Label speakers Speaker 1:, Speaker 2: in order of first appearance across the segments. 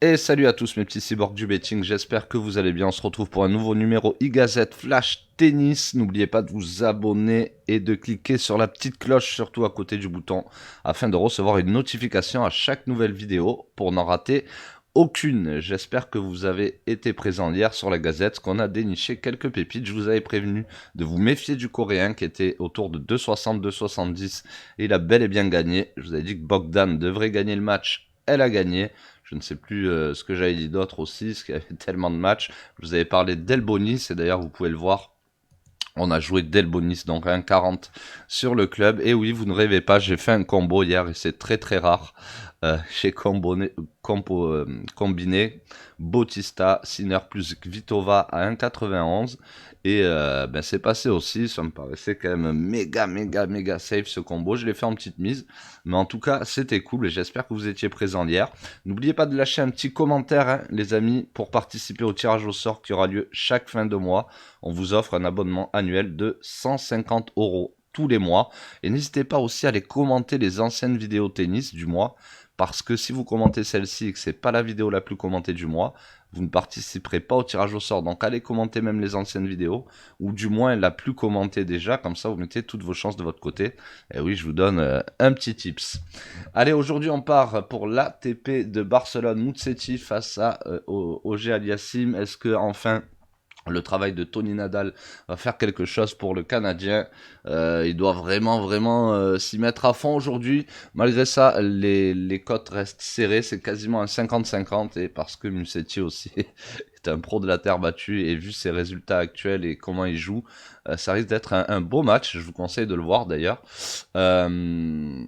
Speaker 1: Et salut à tous mes petits cyborgs du betting, j'espère que vous allez bien. On se retrouve pour un nouveau numéro e-Gazette Flash Tennis. N'oubliez pas de vous abonner et de cliquer sur la petite cloche, surtout à côté du bouton, afin de recevoir une notification à chaque nouvelle vidéo pour n'en rater aucune. J'espère que vous avez été présents hier sur la Gazette, qu'on a déniché quelques pépites. Je vous avais prévenu de vous méfier du coréen qui était autour de 2,60, 2,70 et il a bel et bien gagné. Je vous avais dit que Bogdan devrait gagner le match. Elle a gagné. Je ne sais plus ce que j'avais dit d'autre aussi, parce qu'il y avait tellement de matchs. Je vous avais parlé d'Elbonis, et d'ailleurs vous pouvez le voir, on a joué Delbonis, donc 1,40 sur le club. Et oui, vous ne rêvez pas, j'ai fait un combo hier, et c'est très très rare. J'ai combiné Bautista, Sinner plus Kvitova à 1,91. Et c'est passé aussi, ça me paraissait quand même méga safe ce combo. Je l'ai fait en petite mise, mais en tout cas c'était cool et j'espère que vous étiez présents hier. N'oubliez pas de lâcher un petit commentaire, hein, les amis, pour participer au tirage au sort qui aura lieu chaque fin de mois. On vous offre un abonnement annuel de 150 € tous les mois. Et n'hésitez pas aussi à aller commenter les anciennes vidéos tennis du mois, parce que si vous commentez celle-ci et que c'est pas la vidéo la plus commentée du mois, vous ne participerez pas au tirage au sort. Donc allez commenter même les anciennes vidéos, ou du moins la plus commentée déjà, comme ça vous mettez toutes vos chances de votre côté. Et oui, je vous donne un petit tips. Allez, aujourd'hui on part pour l'ATP de Barcelone, Musetti face à Auger Aliassime. Est-ce que enfin le travail de Tony Nadal va faire quelque chose pour le Canadien? Il doit vraiment s'y mettre à fond aujourd'hui. Malgré ça, les cotes restent serrées. C'est quasiment un 50-50. Et parce que Musetti aussi est un pro de la terre battue, et vu ses résultats actuels et comment il joue, ça risque d'être un beau match. Je vous conseille de le voir d'ailleurs. Il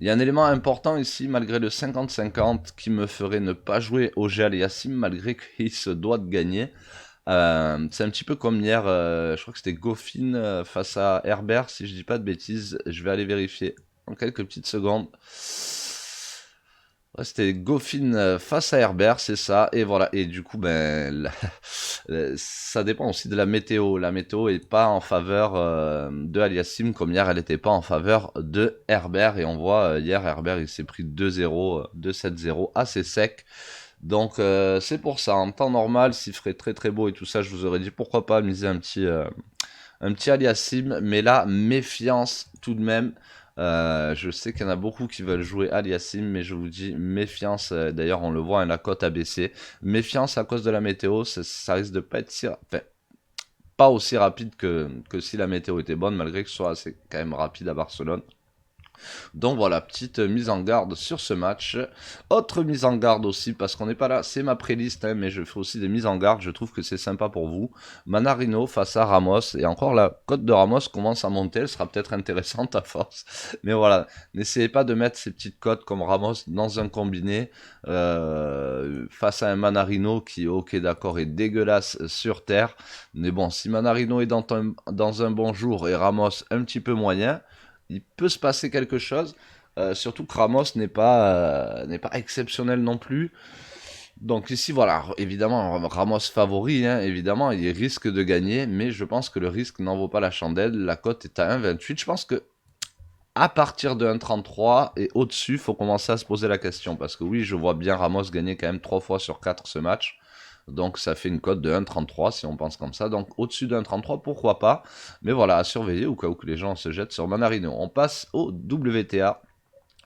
Speaker 1: y a un élément important ici, malgré le 50-50, qui me ferait ne pas jouer Auger Aliassime, malgré qu'il se doit de gagner. C'est un petit peu comme hier, je crois que c'était Goffin face à Herbert, si je dis pas de bêtises. Je vais aller vérifier en quelques petites secondes. Ouais, c'était Goffin face à Herbert, c'est ça. Et voilà. Et du coup, ça dépend aussi de la météo. La météo est pas en faveur de Aliassime, comme hier, elle n'était pas en faveur de Herbert. Et on voit hier, Herbert, il s'est pris 2-0, 2-7-0 assez sec. Donc c'est pour ça, en temps normal, s'il ferait très très beau et tout ça, je vous aurais dit pourquoi pas miser un petit Aliassime, mais là, méfiance tout de même. Je sais qu'il y en a beaucoup qui veulent jouer Aliassime, mais je vous dis méfiance. D'ailleurs, on le voit, hein, la cote a baissé. Méfiance à cause de la météo, ça risque de pas être pas aussi rapide que si la météo était bonne, malgré que ce soit assez quand même rapide à Barcelone. Donc voilà, petite mise en garde sur ce match. Autre mise en garde aussi, parce qu'on n'est pas là, c'est ma pré-liste, hein, mais je fais aussi des mises en garde, je trouve que c'est sympa pour vous. Manarino face à Ramos, et encore la cote de Ramos commence à monter, elle sera peut-être intéressante à force. Mais voilà, n'essayez pas de mettre ces petites cotes comme Ramos dans un combiné face à un Manarino qui, ok d'accord, est dégueulasse sur terre. Mais bon, si Manarino est dans un bon jour et Ramos un petit peu moyen, il peut se passer quelque chose. Surtout que Ramos n'est pas exceptionnel non plus. Donc ici, voilà, évidemment, Ramos favori, hein, évidemment, il risque de gagner, mais je pense que le risque n'en vaut pas la chandelle. La cote est à 1,28. Je pense que à partir de 1,33 et au-dessus, il faut commencer à se poser la question. Parce que oui, je vois bien Ramos gagner quand même 3 fois sur 4 ce match. Donc ça fait une cote de 1,33 si on pense comme ça. Donc au-dessus de 1,33, pourquoi pas. Mais voilà, à surveiller au cas où que les gens se jettent sur Manarino. On passe au WTA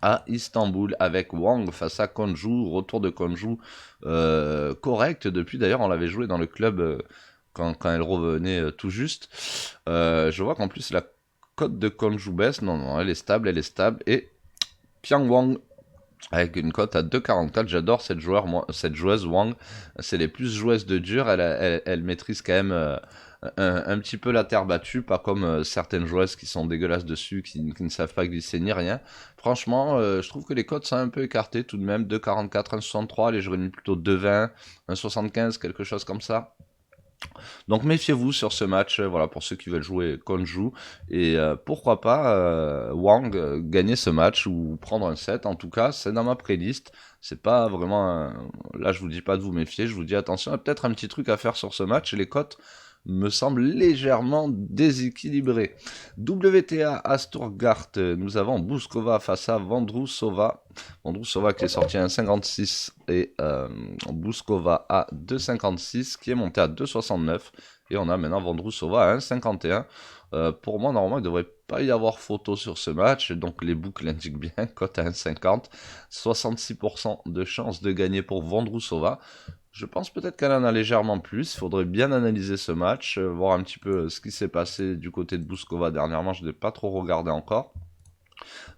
Speaker 1: à Istanbul avec Wang face à Konju. Retour de Konju correct. Depuis d'ailleurs, on l'avait joué dans le club quand elle revenait tout juste. Je vois qu'en plus la cote de Konju baisse. Non, elle est stable, elle est stable. Et Piang Wang avec une cote à 2,44. J'adore cette joueuse Wang. C'est les plus joueuses de dur. Elle maîtrise quand même un petit peu la terre battue, pas comme certaines joueuses qui sont dégueulasses dessus, qui ne savent pas glisser ni rien. Franchement, je trouve que les cotes sont un peu écartées tout de même. 2,44, 1,63. Les j'aurais mis plutôt 2,20, 1,75, quelque chose comme ça. Donc méfiez-vous sur ce match, voilà, pour ceux qui veulent jouer Konju, et pourquoi pas Wang gagner ce match ou prendre un set. En tout cas, c'est dans ma playlist. C'est pas vraiment là, je vous dis pas de vous méfier, je vous dis attention, il y a peut-être un petit truc à faire sur ce match. Les cotes me semble légèrement déséquilibré. WTA à Stuttgart, nous avons Bouskova face à Vondrousova. Vondrousova qui est sorti à 1,56 et Bouskova à 2,56 qui est monté à 2,69. Et on a maintenant Vondrousova à 1,51. Pour moi, normalement, il ne devrait pas y avoir photo sur ce match. Donc, les books l'indiquent bien. Cote à 1,50. 66% de chance de gagner pour Vondrousova. Je pense peut-être qu'elle en a légèrement plus. Il faudrait bien analyser ce match. Voir un petit peu ce qui s'est passé du côté de Bouskova dernièrement. Je ne l'ai pas trop regardé encore.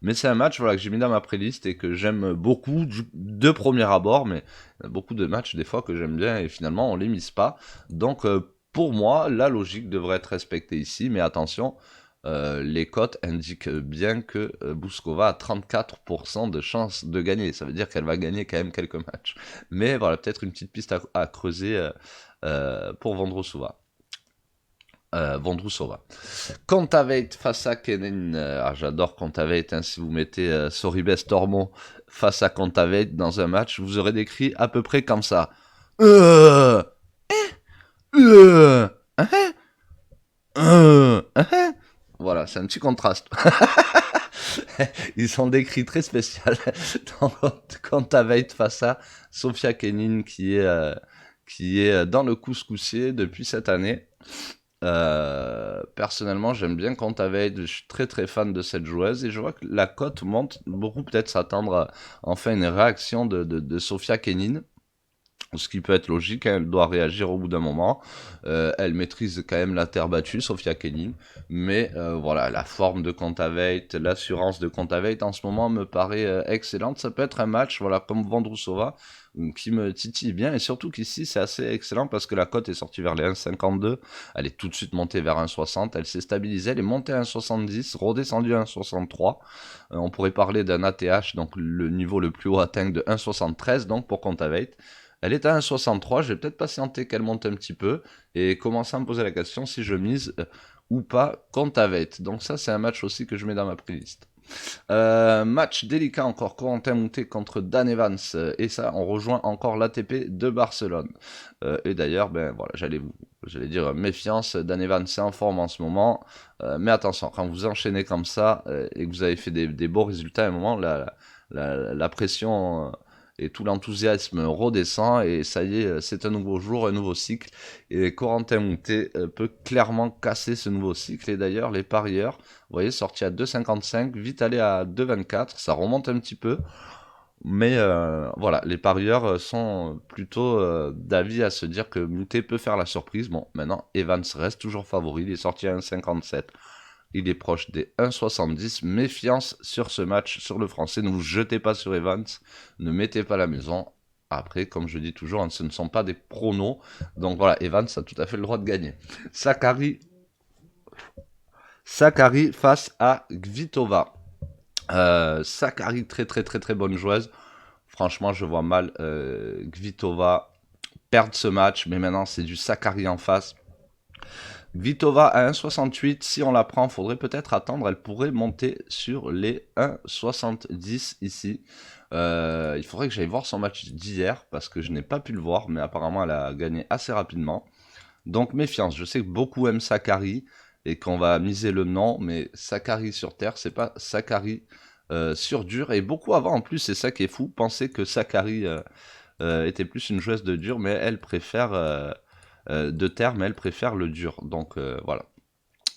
Speaker 1: Mais c'est un match voilà, que j'ai mis dans ma playlist et que j'aime beaucoup de premier abord. Mais il y a beaucoup de matchs des fois que j'aime bien et finalement on ne les mise pas. Donc pour moi, la logique devrait être respectée ici, mais attention, les cotes indiquent bien que Bouskova a 34% de chance de gagner. Ça veut dire qu'elle va gagner quand même quelques matchs. Mais voilà, peut-être une petite piste à creuser pour Vondrousova. Vondrousova. Kontaveit face à Kenin. J'adore Kontaveit. Hein, si vous mettez Soribes Tormo face à Kontaveit dans un match, vous aurez des cris à peu près comme ça. Voilà, c'est un petit contraste. Ils sont des cris très spéciaux. Kontaveit face à Sofia Kenin qui est dans le couscoussier depuis cette année. Personnellement, j'aime bien Kontaveit, je suis très très fan de cette joueuse et je vois que la cote monte beaucoup, peut-être s'attendre à enfin une réaction de Sofia Kenin. Ce qui peut être logique, hein, elle doit réagir au bout d'un moment. Elle maîtrise quand même la terre battue, Sofia Kenin. Mais voilà, la forme de Kontaveit, l'assurance de Kontaveit en ce moment me paraît excellente. Ça peut être un match, voilà, comme Vondrousova, qui me titille bien. Et surtout qu'ici, c'est assez excellent parce que la cote est sortie vers les 1,52. Elle est tout de suite montée vers 1,60. Elle s'est stabilisée, elle est montée à 1,70, redescendue à 1,63. On pourrait parler d'un ATH, donc le niveau le plus haut atteint de 1,73, donc pour Kontaveit. Elle est à 1,63, je vais peut-être patienter qu'elle monte un petit peu et commencer à me poser la question si je mise ou pas Kontaveit. Donc ça, c'est un match aussi que je mets dans ma playlist. Match délicat encore, Corentin Moutet contre Dan Evans. Et ça, on rejoint encore l'ATP de Barcelone. Et d'ailleurs, ben voilà, j'allais dire méfiance, Dan Evans c'est en forme en ce moment. Mais attention, quand vous enchaînez comme ça et que vous avez fait des beaux résultats à un moment, la pression... et tout l'enthousiasme redescend, et ça y est, c'est un nouveau jour, un nouveau cycle, et Corentin Moutet peut clairement casser ce nouveau cycle, et d'ailleurs, les parieurs, vous voyez, sorti à 2,55, vite allé à 2,24, ça remonte un petit peu, mais voilà, les parieurs sont plutôt d'avis à se dire que Moutet peut faire la surprise. Bon, maintenant, Evans reste toujours favori, il est sorti à 1,57, il est proche des 1,70. Méfiance sur ce match, sur le français. Ne vous jetez pas sur Evans. Ne mettez pas la maison. Après, comme je dis toujours, ce ne sont pas des pronos. Donc voilà, Evans a tout à fait le droit de gagner. Sakkari face à Kvitova. Sakkari, très très très très bonne joueuse. Franchement, je vois mal Kvitova perdre ce match. Mais maintenant, c'est du Sakkari en face. Kvitova à 1,68, si on la prend, il faudrait peut-être attendre, elle pourrait monter sur les 1,70 ici. Il faudrait que j'aille voir son match d'hier, parce que je n'ai pas pu le voir, mais apparemment elle a gagné assez rapidement. Donc méfiance, je sais que beaucoup aiment Sakkari, et qu'on va miser le nom, mais Sakkari sur terre, c'est pas Sakkari sur dur, et beaucoup avant en plus, c'est ça qui est fou, penser que Sakkari était plus une joueuse de dur, mais elle préfère... de terre, mais elle préfère le dur. Donc voilà.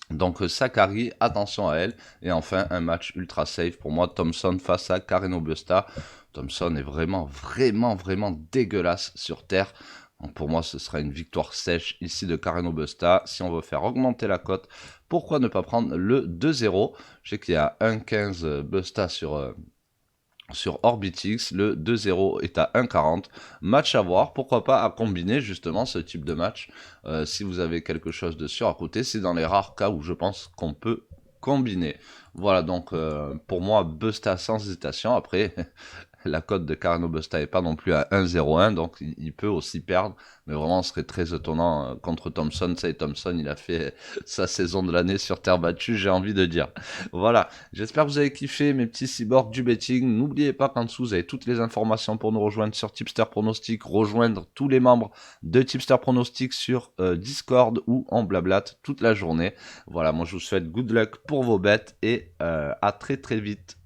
Speaker 1: Donc Sakkari, attention à elle. Et enfin, un match ultra safe pour moi, Thompson face à Carreno Busta. Thompson est vraiment, vraiment, vraiment dégueulasse sur terre. Donc pour moi, ce sera une victoire sèche ici de Carreno Busta. Si on veut faire augmenter la cote, pourquoi ne pas prendre le 2-0? Je sais qu'il y a 1,15 Busta sur Orbitix, le 2-0 est à 1,40. Match à voir, pourquoi pas à combiner justement ce type de match. Si vous avez quelque chose de sûr à côté, c'est dans les rares cas où je pense qu'on peut combiner. Voilà, donc pour moi, Busta sans hésitation. Après, la cote de Carreno Busta est pas non plus à 1,01, donc il peut aussi perdre, mais vraiment ce serait très étonnant contre Thompson. Ça, et Thompson, il a fait sa saison de l'année sur terre battue, j'ai envie de dire. Voilà, j'espère que vous avez kiffé mes petits cyborgs du betting. N'oubliez pas qu'en dessous, vous avez toutes les informations pour nous rejoindre sur Tipster Pronostic, rejoindre tous les membres de Tipster Pronostic sur Discord ou en blablate toute la journée. Voilà, moi je vous souhaite good luck pour vos bêtes et à très très vite.